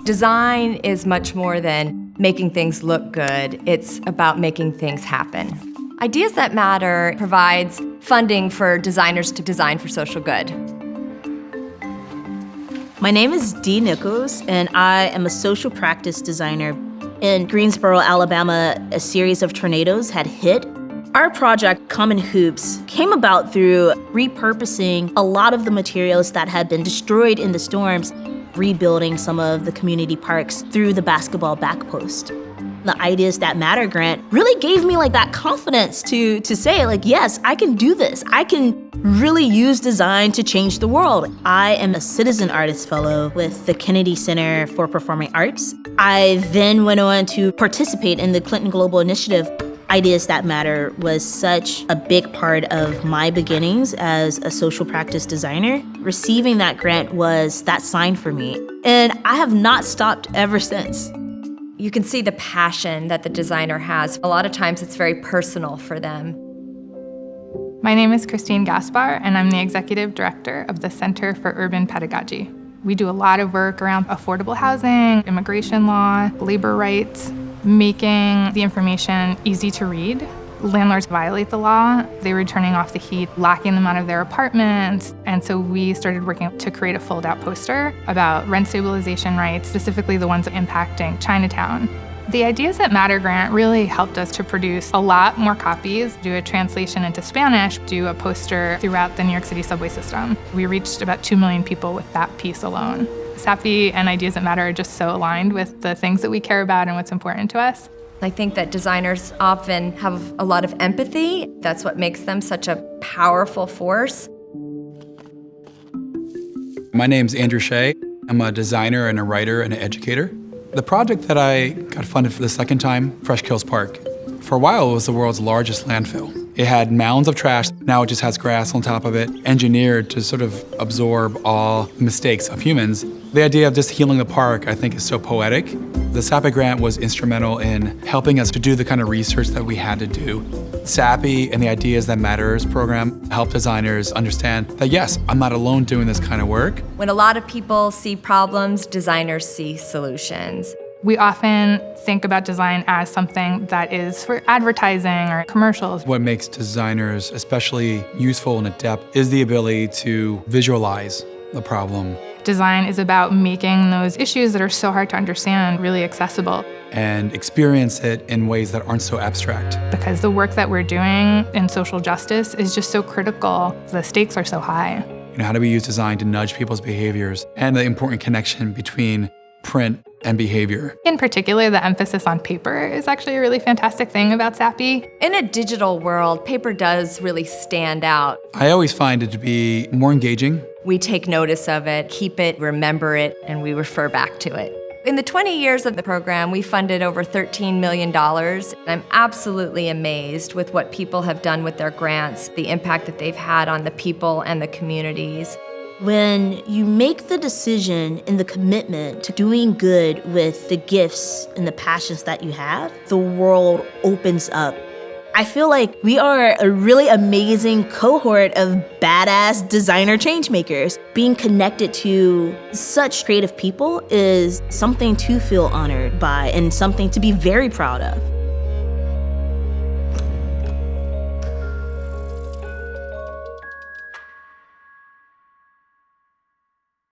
Design is much more than making things look good. It's about making things happen. Ideas That Matter provides funding for designers to design for social good. My name is Dina Coots, and I am a social practice designer. In Greensboro, Alabama, a series of tornadoes had hit. Our project, Common Hoops, came about through repurposing a lot of the materials that had been destroyed in the storms, rebuilding some of the community parks through the basketball backpost. The Ideas That Matter grant really gave me that confidence to say yes, I can do this. I can really use design to change the world. I am a citizen artist fellow with the Kennedy Center for Performing Arts. I then went on to participate in the Clinton Global Initiative. Ideas That Matter was such a big part of my beginnings as a social practice designer. Receiving that grant was that sign for me, and I have not stopped ever since. You can see the passion that the designer has. A lot of times it's very personal for them. My name is Christine Gaspar, and I'm the executive director of the Center for Urban Pedagogy. We do a lot of work around affordable housing, immigration law, labor rights, making the information easy to read. Landlords violate the law. They were turning off the heat, locking them out of their apartments. And so we started working to create a fold-out poster about rent stabilization rights, specifically the ones impacting Chinatown. The Ideas That Matter grant really helped us to produce a lot more copies, do a translation into Spanish, do a poster throughout the New York City subway system. We reached about 2 million people with that piece alone. Sappi and Ideas That Matter are just so aligned with the things that we care about and what's important to us. I think that designers often have a lot of empathy. That's what makes them such a powerful force. My name's Andrew Shea. I'm a designer and a writer and an educator. The project that I got funded for the second time, Fresh Kills Park, for a while it was the world's largest landfill. It had mounds of trash. Now it just has grass on top of it, engineered to sort of absorb all mistakes of humans. The idea of just healing the park, I think, is so poetic. The Sappi grant was instrumental in helping us to do the kind of research that we had to do. Sappi and the Ideas That Matters program helped designers understand that, yes, I'm not alone doing this kind of work. When a lot of people see problems, designers see solutions. We often think about design as something that is for advertising or commercials. What makes designers especially useful and adept is the ability to visualize the problem. Design is about making those issues that are so hard to understand really accessible. And experience it in ways that aren't so abstract. Because the work that we're doing in social justice is just so critical. The stakes are so high. How do we use design to nudge people's behaviors and the important connection between print and behavior? In particular, the emphasis on paper is actually a really fantastic thing about Sappi. In a digital world, paper does really stand out. I always find it to be more engaging. We take notice of it, keep it, remember it, and we refer back to it. In the 20 years of the program, we funded over $13 million. I'm absolutely amazed with what people have done with their grants, the impact that they've had on the people and the communities. When you make the decision and the commitment to doing good with the gifts and the passions that you have, the world opens up. I feel like we are a really amazing cohort of badass designer changemakers. Being connected to such creative people is something to feel honored by and something to be very proud of.